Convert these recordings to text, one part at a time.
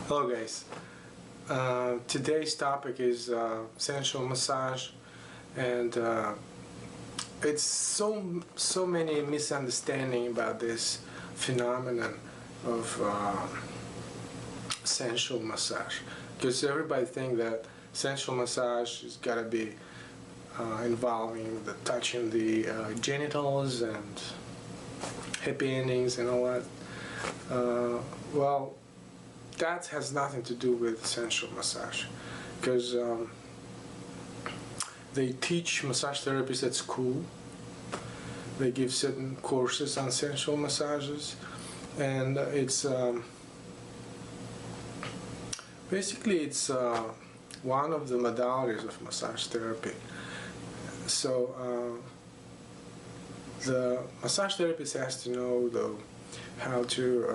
Hello guys, today's topic is sensual massage, and it's so many misunderstanding about this phenomenon of sensual massage, because everybody think that sensual massage is gotta be involving the touching the genitals and happy endings and all that. Well, that has nothing to do with sensual massage, because they teach massage therapists at school. They give certain courses on sensual massages, and it's basically it's one of the modalities of massage therapy. So the massage therapist has to know though how to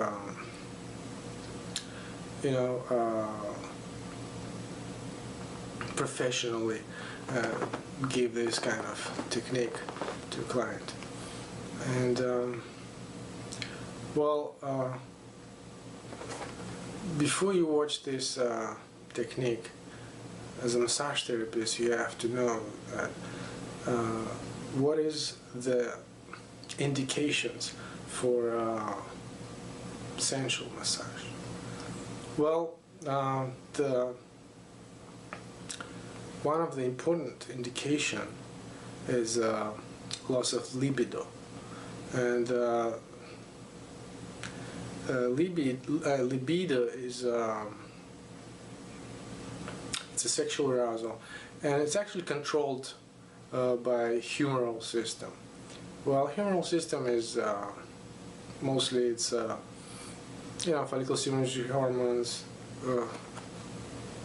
professionally give this kind of technique to a client. And before you watch this technique, as a massage therapist, you have to know that what is the indications for sensual massage. Well, one of the important indication is loss of libido, and libido is it's a sexual arousal, and it's actually controlled by humoral system. Well, humoral system is mostly it's follicle stimulatory hormones,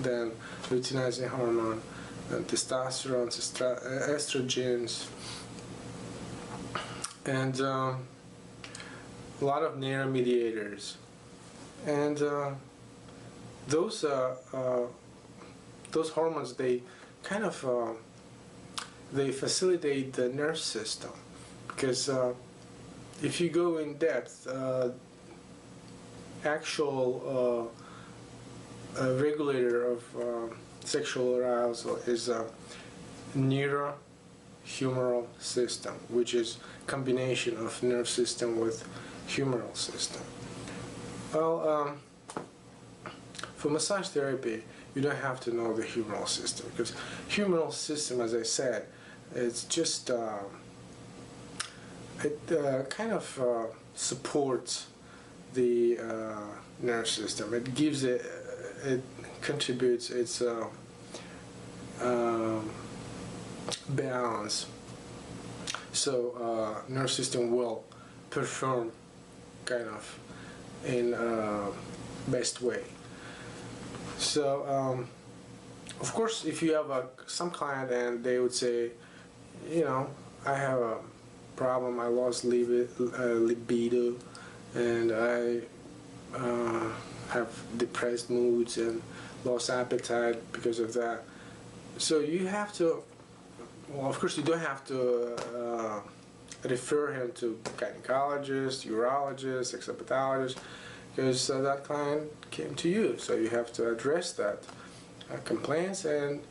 then luteinizing hormone, and testosterone, estrogens, and a lot of neuromediators. And those hormones, they kind of they facilitate the nerve system, because if you go in depth, actual regulator of sexual arousal is a neurohumoral system, which is combination of nerve system with humoral system. Well, for massage therapy, you don't have to know the humoral system, because humoral system, as I said, it's just it kind of supports the nerve system. It gives it contributes its balance, so nerve system will perform kind of in best way. So of course, if you have some client and they would say, I have a problem, I lost libido, and I have depressed moods and lost appetite because of that. So you have to, well, of course you don't have to refer him to gynecologist, urologist, sexopathologist, because that client came to you. So you have to address that complaints, and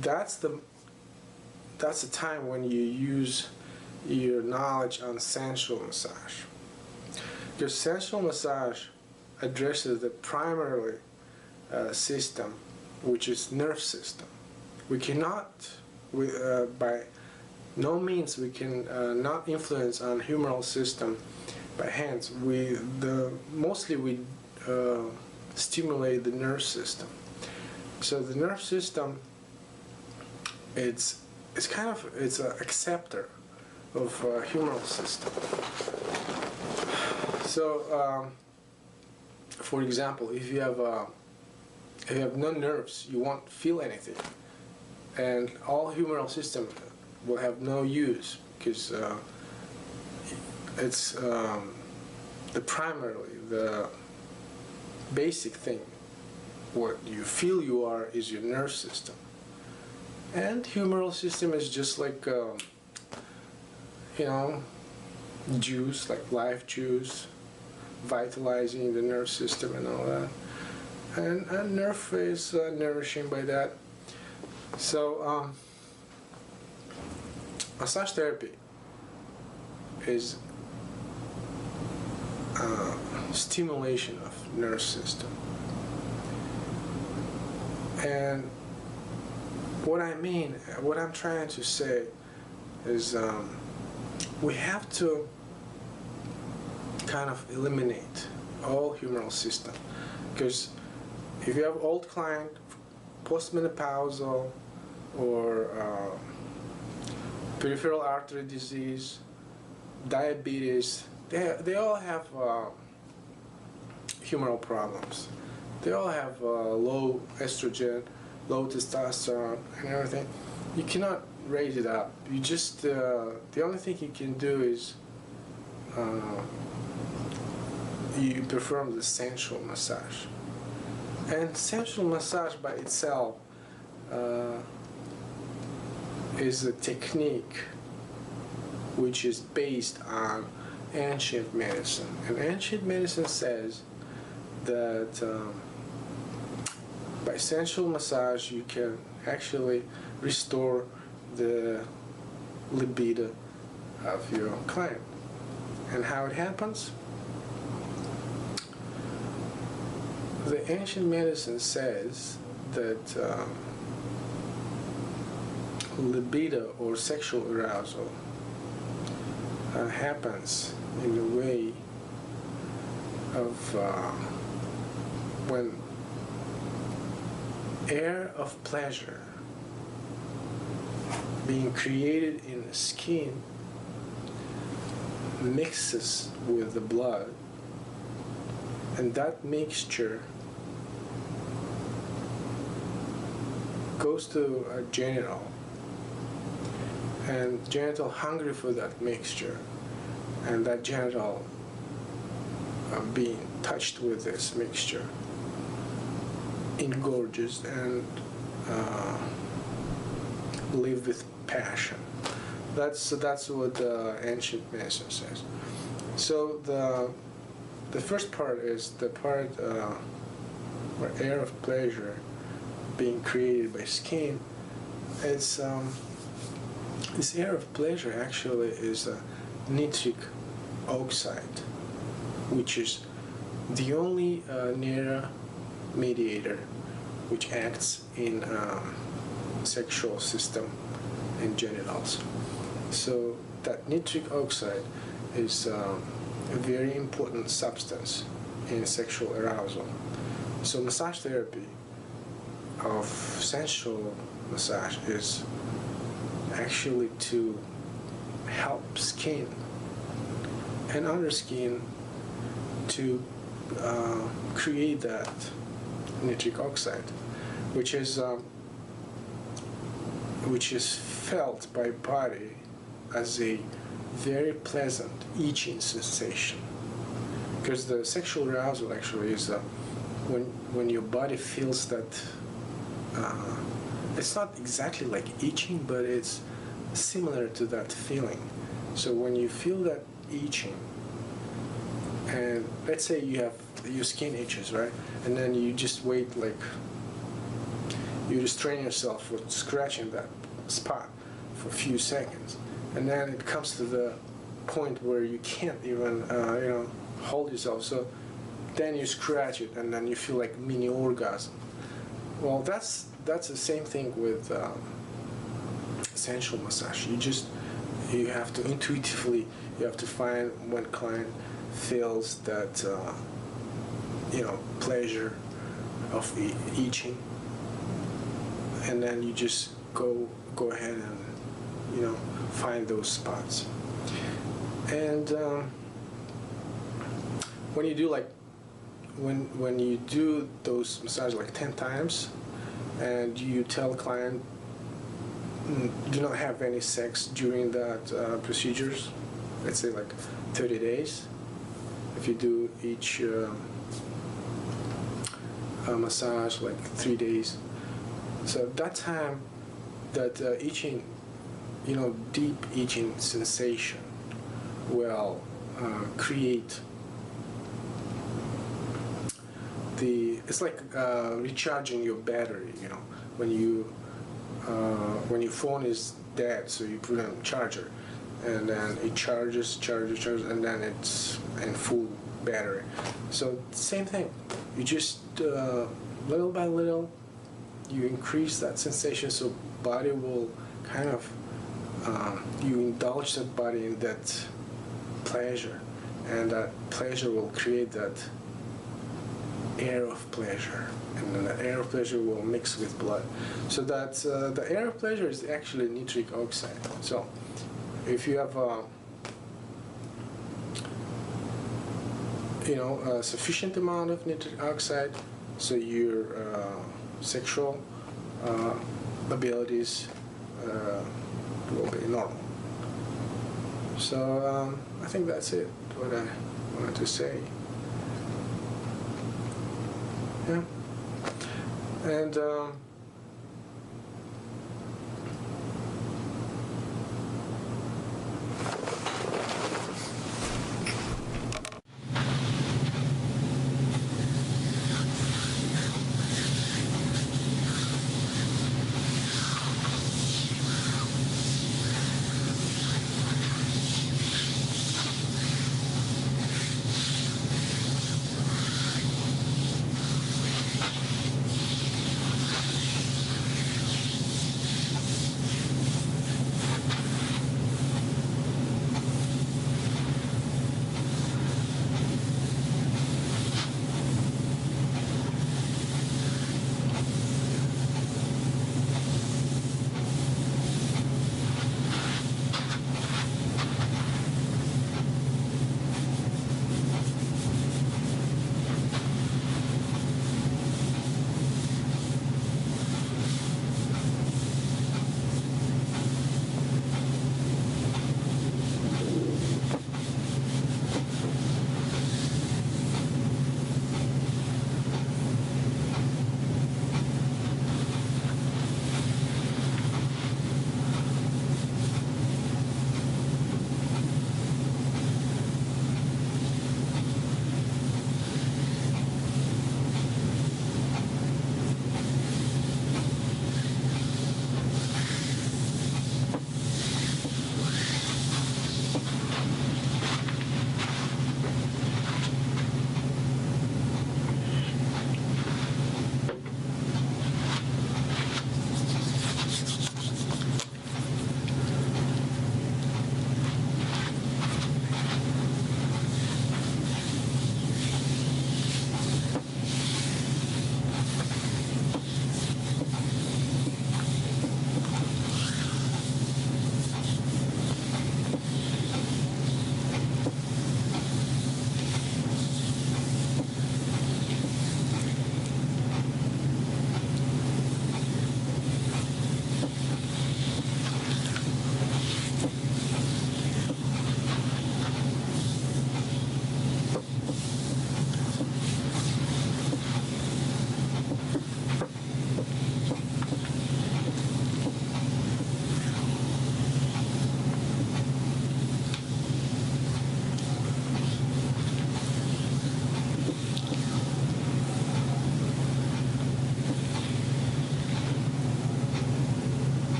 that's the time when you use your knowledge on sensual massage. Because sensual massage addresses the primary system, which is nerve system. We cannot, by no means, we can not influence on humoral system by hands. Mostly we stimulate the nerve system. So the nerve system, it's an acceptor of humoral system. So, for example, if you have no nerves, you won't feel anything, and all humoral system will have no use, because it's the basic thing. What you feel you are is your nerve system, and humoral system is just like juice, like life juice, vitalizing the nerve system and all that. And nerve is nourishing by that. So massage therapy is stimulation of nerve system. And what I'm trying to say is we have to kind of eliminate all humoral system, because if you have old client, postmenopausal, or peripheral artery disease, diabetes, they all have humoral problems. They all have low estrogen, low testosterone, and everything. You cannot raise it up. You just the only thing you can do is you perform the sensual massage. And sensual massage by itself is a technique which is based on ancient medicine. And ancient medicine says that by sensual massage you can actually restore the libido of your client. And how it happens? The ancient medicine says that libido or sexual arousal happens in the way of when air of pleasure being created in the skin mixes with the blood, and that mixture goes to a genital, and genital hungry for that mixture, and that genital being touched with this mixture engorges and live with passion. That's what ancient medicine says. So the first part is the part where air of pleasure being created by skin. It's this air of pleasure actually is nitric oxide, which is the only neuromediator which acts in sexual system and genitals. So that nitric oxide is a very important substance in sexual arousal. So massage therapy of sensual massage is actually to help skin and underskin to create that nitric oxide, which is felt by body as a very pleasant itching sensation. Because the sexual arousal actually is when your body feels that it's not exactly like itching, but it's similar to that feeling. So when you feel that itching, and let's say you have your skin itches, right? And then you just wait, like you restrain yourself with scratching that spot for a few seconds, and then it comes to the point where you can't even hold yourself. So then you scratch it, and then you feel like mini orgasm. Well, that's the same thing with sensual massage. You have to intuitively, you have to find when client feels that pleasure of itching, and then you just go ahead and find those spots. And when you do when you do those massages like 10 times, and you tell client do not have any sex during that procedures, let's say like 30 days, if you do each massage like 3 days, so that time that itching, deep itching sensation will create it's like recharging your battery. You know, when your phone is dead, so you put it on charger, and then it charges, and then it's in full battery. So same thing. You just little by little, you increase that sensation, so body will kind of you indulge that body in that pleasure, and that pleasure will create that air of pleasure, and then the air of pleasure will mix with blood. So that the air of pleasure is actually nitric oxide. So if you have a sufficient amount of nitric oxide, so your sexual abilities will be normal. So I think that's it, what I wanted to say. Yeah. And